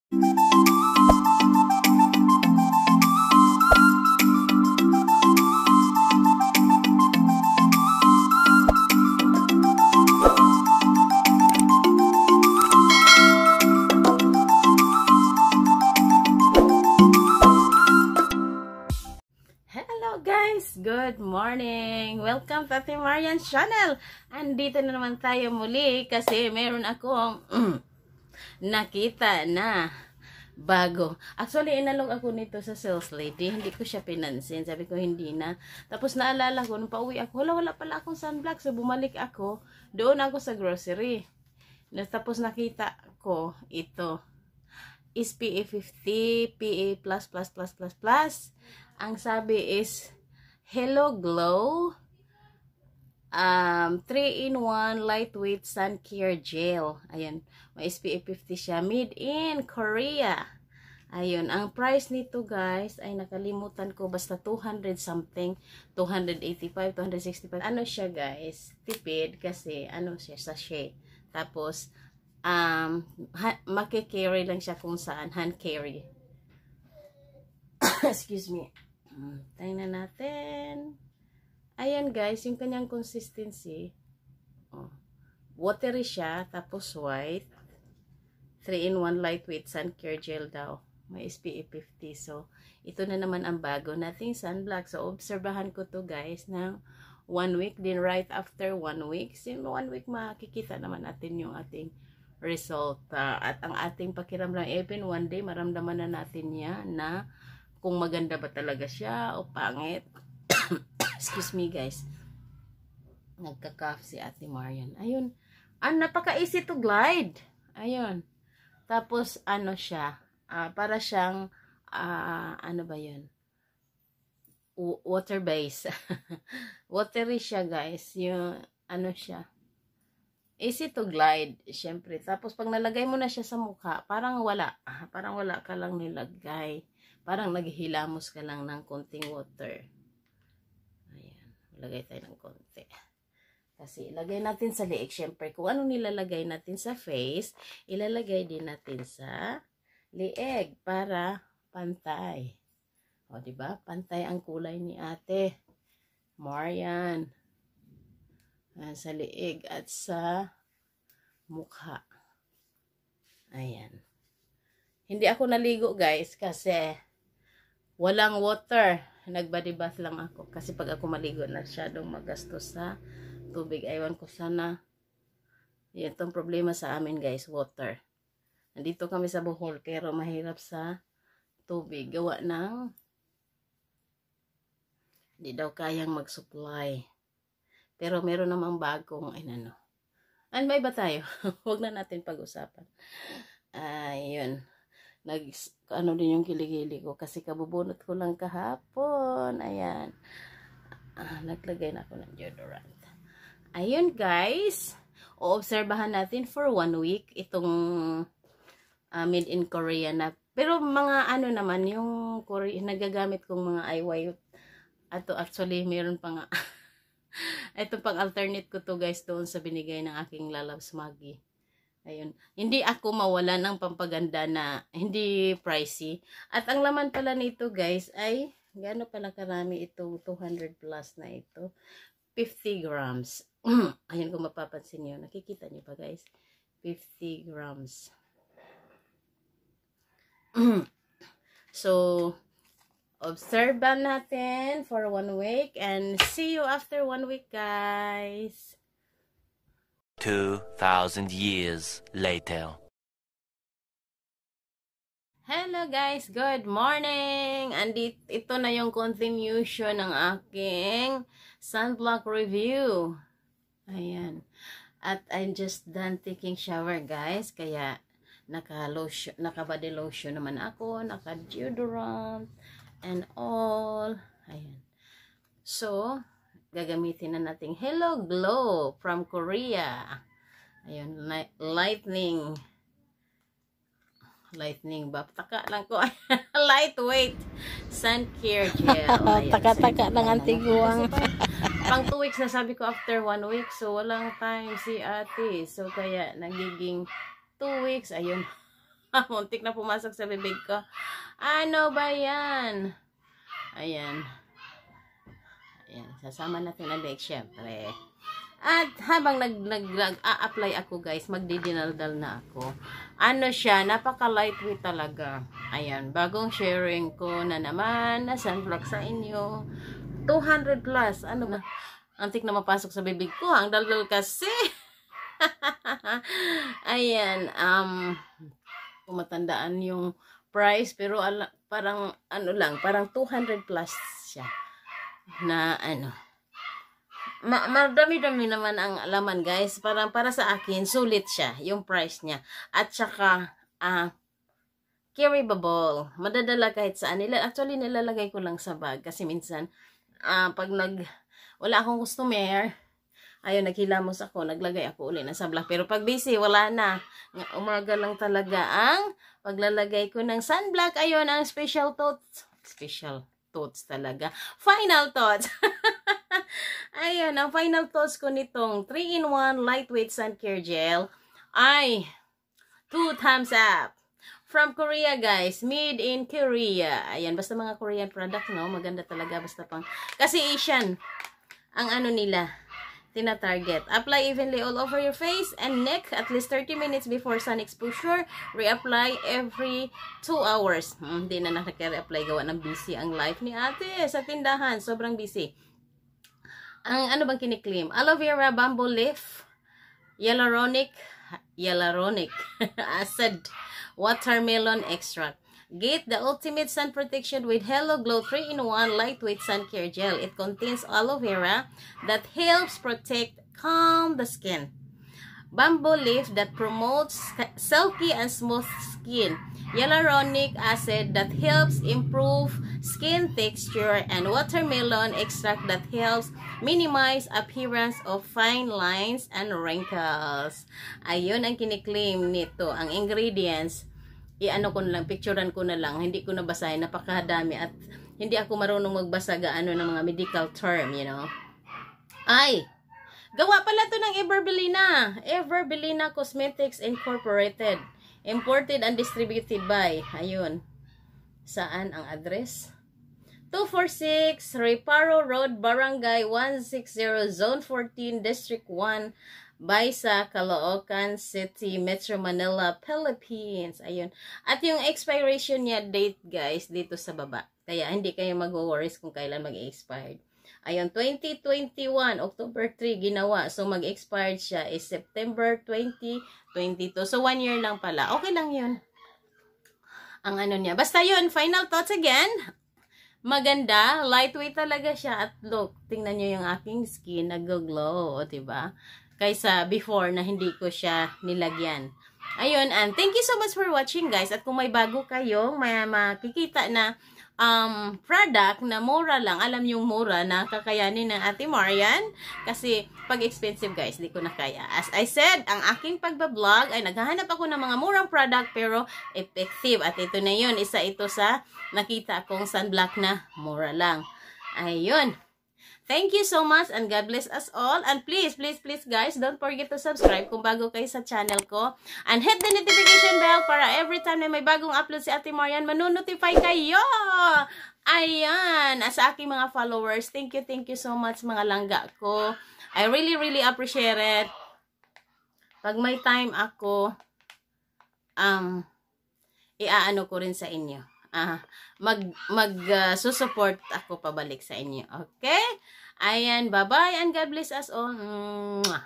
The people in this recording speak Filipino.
Good morning! Welcome to Ate Marian's channel! Andito na naman tayo muli kasi meron akong nakita na bago. Actually, inalog ako nito sa sales lady. Hindi ko siya pinansin. Sabi ko hindi na. Tapos naalala ko, nung pauwi ako, wala pala akong sunblock. So bumalik ako. Doon ako sa grocery. Tapos nakita ko ito. SPF 50, PA++++++. Ang sabi is Hello Glow 3-in-1 lightweight sun care gel. Ayan, may SPF 50 siya, made in Korea. Ayun, ang price nito guys ay nakalimutan ko, basta 200 something, 285, 265. Ano siya guys? Tipid kasi ano siya, sachet. Tapos maki-carry lang siya kung saan, hand carry. Excuse me. Tingnan natin. Ayan guys, yung kanyang consistency. Watery siya, tapos white. 3-in-1 lightweight sun care gel daw. May SPF 50. So, ito na naman ang bago nating sunblock. So, obserbahan ko to guys ng 1 week. Then right after 1 week, in 1 week makikita naman natin yung ating result. At ang ating pakiramdam, even one day, maramdaman na natin yan na kung maganda ba talaga siya o pangit. Excuse me guys. Nagka-cough si Ate Marian. Ayun. Napaka-easy to glide. Ayun. Tapos ano siya. Para siyang ano ba yun? Water base. Watery siya guys. Yung ano siya. Easy to glide. Syempre. Tapos pag nalagay mo na siya sa mukha, parang wala. Parang wala ka lang nilagay. Parang naghihilamos ka lang ng konting water. Ayan. Lagay tayo ng konti. Kasi ilagay natin sa leeg. Siyempre, kung anong nilalagay natin sa face, ilalagay din natin sa leeg para pantay. O, diba? Pantay ang kulay ni Ate Marian. Sa leeg at sa mukha. Ayan. Hindi ako naligo guys kasi walang water. Nag-body bath lang ako. Kasi pag ako maligo na masyadong magastos sa tubig. Aywan ko sana. Yan itong problema sa amin guys. Water. Nandito kami sa Bohol. Pero mahirap sa tubig. Gawa ng hindi daw kayang mag-supply. Pero meron namang bagong ano. May ba tayo? Huwag na natin pag-usapan. Ayun. Ano din yung kiligili ko kasi kabubunot ko lang kahapon. Ayan. Naglagay na ako ng deodorant. Ayun guys. Oobserbahan natin for 1 week itong made in Korea na. Pero mga ano naman yung nagagamit kong mga IY. Ato actually meron pa nga. Ito pang alternate ko to guys doon sa binigay ng aking lalabs Maggie. Ayun. Hindi ako mawala ng pampaganda na hindi pricey. At ang laman pala nito guys ay, gaano pala karami ito, 200 plus na ito. 50 grams. Ayun kung mapapansin nyo. Nakikita nyo pa guys? 50 grams. So, observe natin for 1 week and see you after 1 week guys. 2,000 years later. Hello guys, good morning! Ito na yung continuation ng aking sunblock review. Ayan. At I'm just done taking shower guys. Kaya naka-body lotion naman ako, naka-deodorant and all. Ayan. So, gagamitin na nating Hello Glow from Korea. Ayun, lightning ba? Taka lang ko. Lightweight sun care gel. Taka-taka lang ang tiguang. Pang 2 weeks na sabi ko after 1 week. So, walang time si ate. So, kaya nagiging 2 weeks. Ayun. Muntik na pumasok sa bibig ko. Ano ba yan? Ayan. Ayan. Sasama natin ulit, syempre. At habang nag-a-apply ako guys, magdidinaldal na ako. Ano siya, napaka-lightweight talaga. Ayan, bagong sharing ko na naman na sunblock sa inyo. 200 plus. Ano ba? Antik na mapasok sa bibig ko. Ang daldal kasi. Ayan, kumatandaan yung price, pero parang ano lang, parang 200 plus siya. Na ano. Madami-dami naman ang laman guys. Para sa akin, sulit siya. Yung price niya. At saka, carryable. Madadala kahit saan. Actually, nilalagay ko lang sa bag. Kasi minsan, pag wala akong customer, ayun, naghilamos ako. Naglagay ako uli na sa black. Pero pag busy, wala na. Umaga lang talaga ang paglalagay ko ng sunblock. Ayun, ang special thoughts. Special thoughts talaga. Final thoughts. Ayan, ang final thoughts ko nitong 3-in-1 lightweight sun care gel ay 2 thumbs up. From Korea guys, made in Korea. Ayan, basta mga Korean product, no? Maganda talaga, basta pang, kasi Asian ang ano nila, tina-target. Apply evenly all over your face and neck at least 30 minutes before sun exposure. Reapply every 2 hours. Hindi na nakaka-reapply, gawa ng busy ang life ni ate sa tindahan. Sobrang busy. Ang ano bang kiniklaim? Aloe vera, bamboo leaf, hyaluronic acid, watermelon extract. Get the ultimate sun protection with Hello Glow 3-in-1 lightweight sun care gel. It contains aloe vera that helps protect, calm the skin. Bamboo leaf that promotes silky and smooth skin. Hyaluronic acid that helps improve skin texture, and watermelon extract that helps minimize appearance of fine lines and wrinkles. Ayun ang kiniklaim nito. Ang ingredients, i-ano ko na lang, picturean ko na lang, hindi ko nabasahin, napakadami at hindi ako marunong magbasa gaano ng mga medical term, you know. Ay, gawa pala to ng Everbelina Cosmetics Incorporated. Imported and distributed by, ayun, saan ang address? 246 Reparo Road, Barangay 160, Zone 14, District 1, Baisa, Caloocan City, Metro Manila, Philippines. Ayun. At yung expiration niya date, guys, dito sa baba. Kaya hindi kayo mag-worries kung kailan mag-expired. Ayun, 2021, October 3, ginawa. So, mag-expired siya is September 2022. So, 1 year lang pala. Okay lang yun. Ang ano niya. Basta yun, final thoughts again. Maganda. Lightweight talaga siya. At look, tingnan nyo yung aking skin. Nag-glow. O, diba? Kaysa before na hindi ko siya nilagyan. Ayun, and thank you so much for watching, guys. At kung may bago kayong may makikita na product na mura lang, alam yung mura na kakayanin ng Ate Marian, kasi pag expensive guys, di ko na kaya. As I said, ang aking pagbablog ay naghahanap ako ng mga murang product pero effective, at ito na yun, isa ito sa nakita akong sunblock na mura lang. Ayun. Thank you so much and God bless us all. And please, please, please guys, don't forget to subscribe kung bago kayo sa channel ko. And hit the notification bell para every time na may bagong upload si Ate Marian, manonotify kayo. Ayan. Sa aking mga followers, thank you so much mga langga ko. I really, really appreciate it. Pag may time ako, iaano ko rin sa inyo. Susupport ako pabalik sa inyo. Okay? Ayan, bye-bye and God bless us all. Mwah.